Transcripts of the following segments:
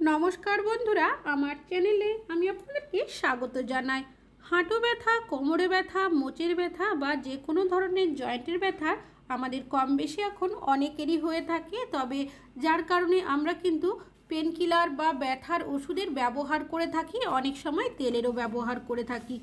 নমস্কার বন্ধুরা, আমার চ্যানেলে আমি আপনাদেরকে স্বাগত জানাই। হাঁটু ব্যথা, কোমরে ব্যথা, মোচের ব্যথা বা যে কোনো ধরনের জয়েন্টের ব্যথা আমাদের কম বেশি এখন অনেকেরই হয়ে থাকে। তবে যার কারণে আমরা কিন্তু পেন কিলার বা ব্যথার ওষুধের ব্যবহার করে থাকি, অনেক সময় তেলেরও ব্যবহার করে থাকি।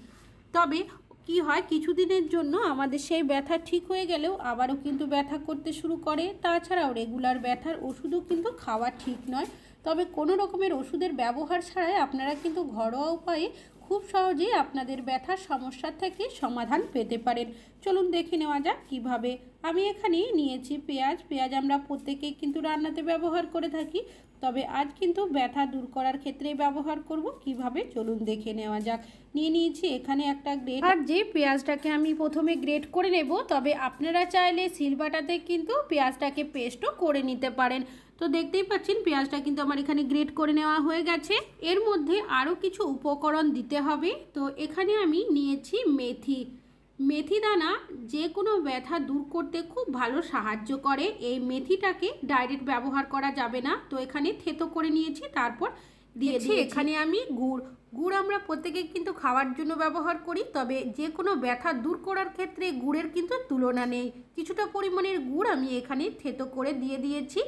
তবে কি হয়, কিছুদিনের জন্য আমাদের সেই ব্যথা ঠিক হয়ে গেলেও আবারও কিন্তু ব্যথা করতে শুরু করে। তাছাড়াও রেগুলার ব্যথার ওষুধও কিন্তু খাওয়া ঠিক নয়। তবে কোনো রকমের ওষুধের ব্যবহার ছাড়াই আপনারা কিন্তু ঘরোয়া উপায়ে খুব সহজেই আপনাদের ব্যথার সমস্যা থেকে সমাধান পেতে পারেন। চলুন দেখে নেওয়া যাক কিভাবে। আমি এখানে নিয়েছি পেঁয়াজ আমরা প্রত্যেকেই কিন্তু রান্নাতে ব্যবহার করে থাকি। তবে আজ কিন্তু ব্যথা দূর করার ক্ষেত্রে ব্যবহার করব কিভাবে, চলুন দেখে নেওয়া যাক। নিয়ে নিয়েছি এখানে একটা গ্রেট, আর যে পেঁয়াজটাকে আমি প্রথমে গ্রেট করে নেব। তবে আপনারা চাইলে শিলবাটাতে কিন্তু পেঁয়াজটাকে পেস্টও করে নিতে পারেন। তো দেখতেই পাচ্ছেন পেঁয়াজটা কিন্তু আমার এখানে গ্রেট করে নেওয়া হয়ে গেছে। এর মধ্যে আরও কিছু উপকরণ দিতে হবে। তো এখানে আমি নিয়েছি মেথি দানা, যে কোনো ব্যথা দূর করতে খুব ভালো সাহায্য করে। এই মেথিটাকে ডাইরেক্ট ব্যবহার করা যাবে না, তো এখানে থেতো করে নিয়েছি। তারপর দিয়েছি এখানে আমি গুড় আমরা প্রত্যেকে কিন্তু খাওয়ার জন্য ব্যবহার করি। তবে যে কোনো ব্যথা দূর করার ক্ষেত্রে গুড়ের কিন্তু তুলনা নেই। কিছুটা পরিমাণের গুড় আমি এখানে থেতো করে দিয়ে দিয়েছি।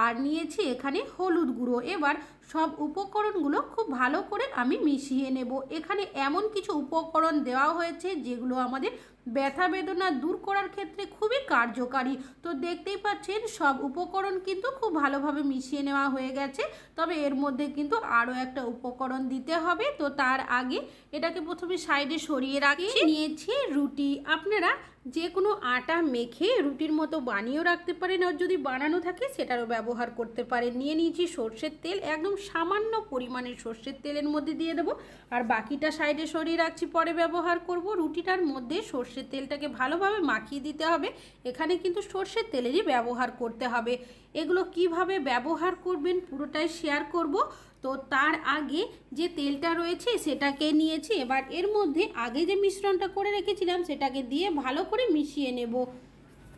আর নিয়েছি এখানে হলুদ গুঁড়ো। এবার সব উপকরণগুলো খুব ভালো করে আমি মিশিয়ে নেব। এখানে এমন কিছু উপকরণ দেওয়া হয়েছে যেগুলো আমাদের ব্যথা বেদনা দূর করার ক্ষেত্রে খুবই কার্যকারী। তো দেখতেই পাচ্ছেন সব উপকরণ কিন্তু খুব ভালোভাবে মিশিয়ে নেওয়া হয়ে গেছে। তবে এর মধ্যে কিন্তু আরও একটা উপকরণ দিতে হবে। তো তার আগে এটাকে প্রথমে সাইডে সরিয়ে রাখছি। নিয়েছি রুটি। আপনারা যে কোনো আটা মেখে রুটির মতো বানিয়েও রাখতে পারেন, আর যদি বানানো থাকে সেটারও ব্যবহার করতে পারেন। নিয়ে নিয়েছি সর্ষের তেল, একদম সামান্য পরিমাণের সর্ষের তেলের মধ্যে দিয়ে দেবো। আর বাকিটা সাইডে সরিয়ে রাখছি, পরে ব্যবহার করব। রুটিটার মধ্যে সর্ষের তেলটাকে ভালোভাবে মাখিয়ে দিতে হবে। এখানে কিন্তু সর্ষের তেলেরই ব্যবহার করতে হবে। এগুলো কিভাবে ব্যবহার করবেন পুরোটাই শেয়ার করব। তো তার আগে যে তেলটা রয়েছে সেটাকে নিয়েছি। এবার এর মধ্যে আগে যে মিশ্রণটা করে রেখেছিলাম সেটাকে দিয়ে ভালো করে মিশিয়ে নেব।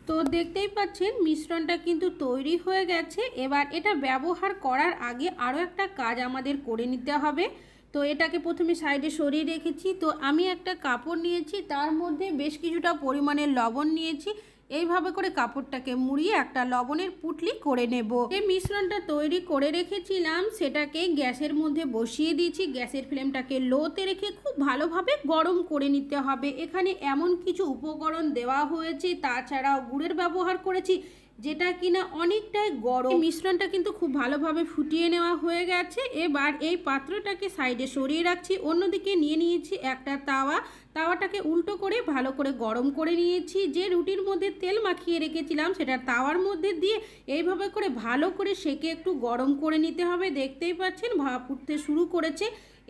তো দেখতেই পাচ্ছেন মিশ্রণটা কিন্তু তৈরি হয়ে গেছে। এবার এটা ব্যবহার করার আগে আরও একটা কাজ আমাদের করে নিতে হবে। তো এটাকে প্রথমে সাইডে সরিয়ে রেখেছি। তো আমি একটা কাপড় নিয়েছি, তার মধ্যে বেশ কিছুটা পরিমাণের লবণ নিয়েছি। এইভাবে করে কাপড়টাকে মুড়িয়ে একটা লবণের পুঁটলি করে নেব। এই মিশ্রণটা তৈরি করে রেখেছিলাম সেটাকে গ্যাসের মধ্যে বসিয়ে দিয়েছি। গ্যাসের ফ্লেমটাকে লোতে রেখে খুব ভালোভাবে গরম করে নিতে হবে। এখানে এমন কিছু উপকরণ দেওয়া হয়েছে, তাছাড়াও গুড়ের ব্যবহার করেছি যেটা কিনা অনেকটাই গরম। মিশ্রণটা কিন্তু খুব ভালোভাবে ফুটিয়ে নেওয়া হয়ে গেছে। এবার এই পাত্রটাকে সাইডে সরিয়ে রাখছি। অন্যদিকে নিয়ে নিয়েছি একটা তাওয়াটাকে উল্টো করে ভালো করে গরম করে নিয়েছি। যে রুটির মধ্যে তেল মাখিয়ে রেখেছিলাম সেটা তাওয়ার মধ্যে দিয়ে এইভাবে করে ভালো করে সেকে একটু গরম করে নিতে হবে। দেখতেই পাচ্ছেন ভাপ উঠতে শুরু করেছে।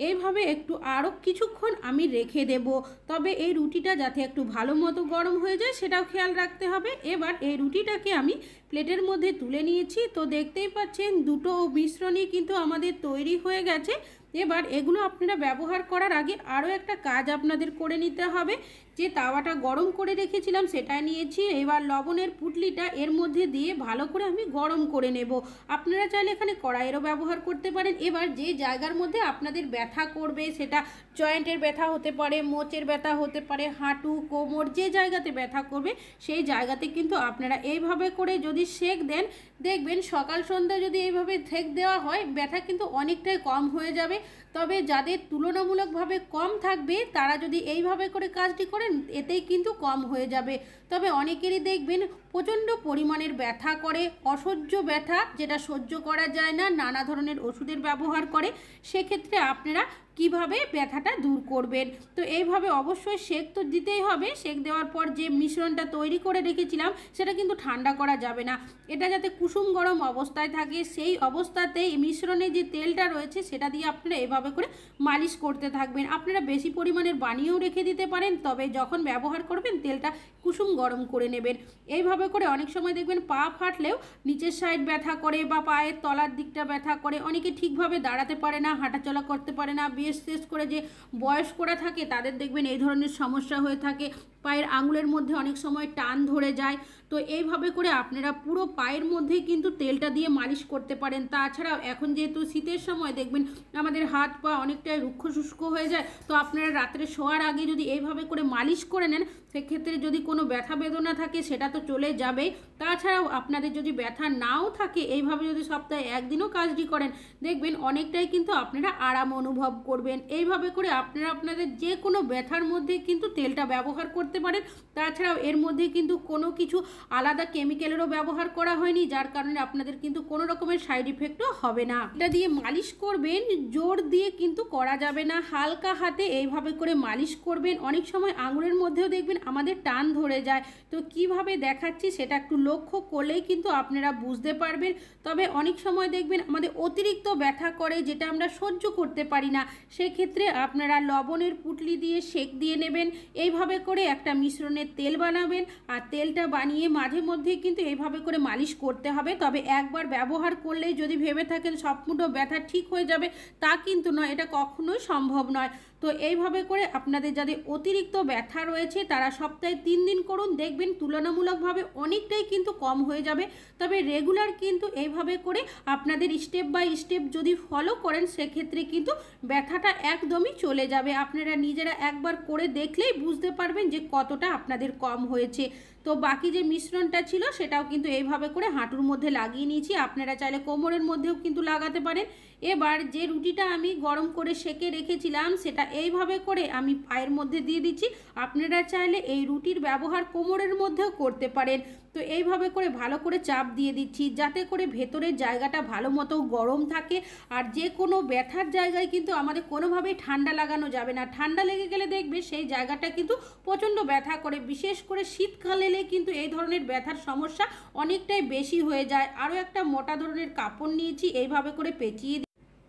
এইভাবে একটু আরও কিছুক্ষণ আমি রেখে দেব। তবে এই রুটিটা যাতে একটু ভালো মতো গরম হয়ে যায় সেটাও খেয়াল রাখতে হবে। এবার এই রুটিটাকে আমি প্লেটের মধ্যে তুলে নিয়েছি। তো দেখতেই পাচ্ছেন দুটো মিশ্রণই কিন্তু আমাদের তৈরি হয়ে গেছে। এবার এগুলো আপনারা ব্যবহার করার আগে আরও একটা কাজ আপনাদের করে নিতে হবে। যে তাওয়াটা গরম করে রেখেছিলাম সেটা নিয়েছি। এবার লবণের পুঁটলিটা এর মধ্যে দিয়ে ভালো করে আমি গরম করে নেব। আপনারা চাইলে এখানে কড়াইয়েরও ব্যবহার করতে পারেন। এবার যে জায়গার মধ্যে আপনাদের ব্যথা করবে, সেটা জয়েন্টের ব্যথা হতে পারে, মোচের ব্যথা হতে পারে, হাঁটু কোমর, যে জায়গাতে ব্যথা করবে সেই জায়গাতে কিন্তু আপনারা এইভাবে করে যদি সেক দেন, দেখবেন সকাল সন্ধ্যা যদি এইভাবে সেক দেওয়া হয় ব্যথা কিন্তু অনেকটাই কম হয়ে যাবে। তবে যাদের তুলনামূলকভাবে কম থাকবে তারা যদি এইভাবে করে কাজটি করেন এতেই কিন্তু কম হয়ে যাবে। তবে অনেকেরই দেখবেন প্রচণ্ড পরিমাণের ব্যথা করে, অসহ্য ব্যথা যেটা সহ্য করা যায় না, নানা ধরনের ওষুধের ব্যবহার করে। সেক্ষেত্রে আপনারা কিভাবে ব্যথাটা দূর করবেন। তো এইভাবে অবশ্যই সেক তো দিতেই হবে। সেক দেওয়ার পর যে মিশ্রণটা তৈরি করে রেখেছিলাম সেটা কিন্তু ঠান্ডা করা যাবে না। এটা যাতে কুসুম গরম অবস্থায় থাকে, সেই অবস্থাতেই মিশ্রণে যে তেলটা রয়েছে সেটা দিয়ে আপনারা এভাবে করে মালিশ করতে থাকবেন। আপনারা বেশি পরিমাণের বানিয়েও রেখে দিতে পারেন, তবে যখন ব্যবহার করবেন তেলটা কুসুম গরম করে নেবেন। এইভাবে করে অনেক সময় দেখবেন পা ফাটলেও নিচের সাইড ব্যথা করে বা পায়ের তলার দিকটা ব্যথা করে, অনেকে ঠিকভাবে দাঁড়াতে পারে না, হাঁটাচলা করতে পারে না। বিশেষ করে যে বয়স্করা থাকে তাদের দেখবেন এই ধরনের সমস্যা হয়ে থাকে। পায়ের আঙুলের মধ্যে অনেক সময় টান ধরে যায়। তো এইভাবে করে আপনারা পুরো পায়ের মধ্যে কিন্তু তেলটা দিয়ে মালিশ করতে পারেন। তাছাড়াও এখন যেহেতু শীতের সময় দেখবেন আমাদের হাত পা অনেকটাই রুক্ষ শুষ্ক হয়ে যায়, তো আপনারা রাত্রে শোয়ার আগে যদি এইভাবে করে মালিশ করে নেন, সেক্ষেত্রে যদি কোনো ব্যথা বেদনা থাকে সেটা তো চলে যাবেই। তাছাড়াও আপনাদের যদি ব্যথা নাও থাকে, এইভাবে যদি সপ্তাহে একদিনও কাজটি করেন, দেখবেন অনেকটাই কিন্তু আপনারা আরাম অনুভব করবেন। এইভাবে করে আপনারা আপনাদের যে কোনো ব্যথার মধ্যে কিন্তু তেলটা ব্যবহার করতে পারেন। তাছাড়াও এর মধ্যে কিন্তু কোনো কিছু আলাদা কেমিক্যালেরও ব্যবহার করা হয়নি, যার কারণে আপনাদের কিন্তু কোনো রকমের সাইড ইফেক্টও হবে না। এটা দিয়ে মালিশ করবেন, জোর দিয়ে কিন্তু করা যাবে না, হালকা হাতে এইভাবে করে মালিশ করবেন। অনেক সময় আঙুলের মধ্যেও দেখবেন আমাদের টান ধরে যায়, তো কিভাবে দেখাচ্ছি সেটা একটু লক্ষ্য করলেই কিন্তু আপনারা বুঝতে পারবেন। তবে অনেক সময় দেখবেন আমাদের অতিরিক্ত ব্যথা করে, যেটা আমরা সহ্য করতে পারি না, সেক্ষেত্রে আপনারা লবণের পুঁটলি দিয়ে সেক দিয়ে নেবেন। এইভাবে করে একটা মিশ্রণের তেল বানাবেন, আর তেলটা বানিয়ে মাঝে মধ্যে কিন্তু এইভাবে করে মালিশ করতে হবে। তবে একবার ব্যবহার করলেই যদি ভেবে থাকেন সম্পূর্ণ ব্যথা ঠিক হয়ে যাবে, তা কিন্তু নয়, এটা কখনোই সম্ভব নয়। তো এইভাবে করে আপনাদের যাদের অতিরিক্ত ব্যথা রয়েছে তারা সপ্তাহে 3 দিন করুন, দেখবেন তুলনামূলকভাবে অনেকটাই কিন্তু কম হয়ে যাবে। তবে রেগুলার কিন্তু এইভাবে করে আপনাদের স্টেপ বাই স্টেপ যদি ফলো করেন, সেক্ষেত্রে কিন্তু ব্যথাটা একদমই চলে যাবে। আপনারা নিজেরা একবার করে দেখলেই বুঝতে পারবেন যে কতটা আপনাদের কম হয়েছে। তো বাকি যে মিশ্রণটা ছিল সেটাও কিন্তু এইভাবে করে হাঁটুর মধ্যে লাগিয়ে নিয়েছি, আপনারা চাইলে কোমরের মধ্যেও কিন্তু লাগাতে পারেন। এবার যে রুটিটা আমি গরম করে সেকে রেখেছিলাম সেটা এইভাবে করে আমি পায়ের মধ্যে দিয়ে দিচ্ছি। আপনারা চাইলে এই রুটির ব্যবহার কোমরের মধ্যেও করতে পারেন। তো এইভাবে করে ভালো করে চাপ দিয়ে দিচ্ছি, যাতে করে ভেতরের জায়গাটা ভালো মতো গরম থাকে। আর যে কোনো ব্যথার জায়গায় কিন্তু আমাদের কোনোভাবেই ঠান্ডা লাগানো যাবে না, ঠান্ডা লেগে গেলে দেখবে সেই জায়গাটা কিন্তু প্রচণ্ড ব্যথা করে। বিশেষ করে শীতকাল এলে কিন্তু এই ধরনের ব্যথার সমস্যা অনেকটাই বেশি হয়ে যায়। আরও একটা মোটা ধরনের কাপড় নিয়েছি, এইভাবে করে পেঁচিয়ে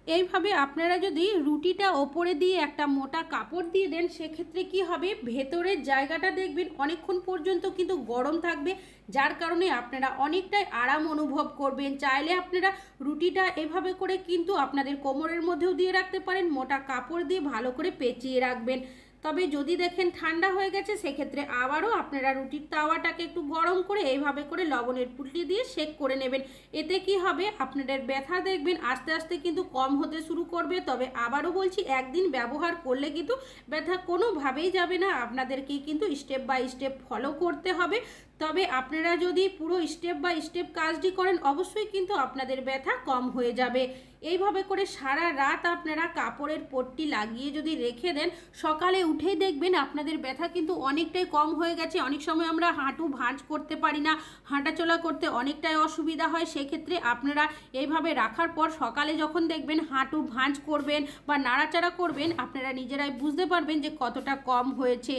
এইভাবে আপনারা যদি রুটিটা ওপরে দিয়ে একটা মোটা কাপড় দিয়ে দেন, সেক্ষেত্রে কি হবে, ভেতরের জায়গাটা দেখবেন অনেকক্ষণ পর্যন্ত কিন্তু গরম থাকবে, যার কারণে আপনারা অনেকটাই আরাম অনুভব করবেন। চাইলে আপনারা রুটিটা এভাবে করে কিন্তু আপনাদের কোমরের মধ্যেও দিয়ে রাখতে পারেন, মোটা কাপড় দিয়ে ভালো করে পেঁচিয়ে রাখবেন। তবে যদি দেখেন ঠান্ডা হয়ে গেছে, সেক্ষেত্রে আবারও আপনারা রুটির তাওয়াটাকে একটু গরম করে এইভাবে করে লবণের পুঁটলি দিয়ে সেক করে নেবেন। এতে কি হবে, আপনাদের ব্যথা দেখবেন আস্তে আস্তে কিন্তু কম হতে শুরু করবে। তবে আবারও বলছি, একদিন ব্যবহার করলে কিন্তু ব্যথা কোনোভাবেই যাবে না, আপনাদেরকে কিন্তু স্টেপ বাই স্টেপ ফলো করতে হবে। তবে আপনারা যদি পুরো স্টেপ বাই স্টেপ কাজটি করেন, অবশ্যই কিন্তু আপনাদের ব্যথা কম হয়ে যাবে। এইভাবে করে সারা রাত আপনারা কাপড়ের পট্টি লাগিয়ে যদি রেখে দেন, সকালে উঠেই দেখবেন আপনাদের ব্যথা কিন্তু অনেকটাই কম হয়ে গেছে। অনেক সময় আমরা হাঁটু ভাঁজ করতে পারি না, হাঁটাচলা করতে অনেকটাই অসুবিধা হয়, সেক্ষেত্রে আপনারা এইভাবে রাখার পর সকালে যখন দেখবেন হাঁটু ভাঁজ করবেন বা নাড়াচাড়া করবেন, আপনারা নিজেরাই বুঝতে পারবেন যে কতটা কম হয়েছে।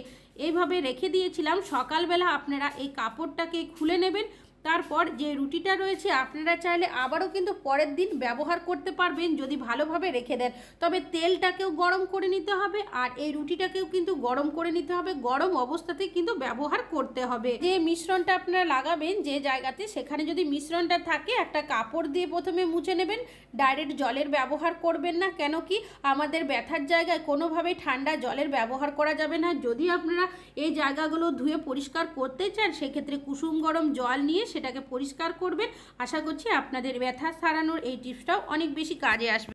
এইভাবে রেখে দিয়েছিলাম, সকালবেলা আপনারা এই কাপড়টাকে খুলে নেবেন। তারপর যে রুটিটা রয়েছে আপনারা চাইলে আবারও কিন্তু পরের দিন ব্যবহার করতে পারবেন যদি ভালোভাবে রেখে দেন। তবে তেলটাকেও গরম করে নিতে হবে, আর এই রুটিটাকেও কিন্তু গরম করে নিতে হবে, গরম অবস্থাতে কিন্তু ব্যবহার করতে হবে। যে মিশ্রণটা আপনারা লাগাবেন যে জায়গাতে, সেখানে যদি মিশ্রণটা থাকে একটা কাপড় দিয়ে প্রথমে মুছে নেবেন, ডাইরেক্ট জলের ব্যবহার করবেন না। কেন কি, আমাদের ব্যথার জায়গায় কোনোভাবেই ঠান্ডা জলের ব্যবহার করা যাবে না। যদি আপনারা এই জায়গাগুলো ধুয়ে পরিষ্কার করতে চান, সেক্ষেত্রে কুসুম গরম জল নিয়ে সেটাকে পরিষ্কার করবেন। আশা করছি আপনাদের ব্যথা সারানোর এই টিপসটাও অনেক বেশি কাজে আসবে।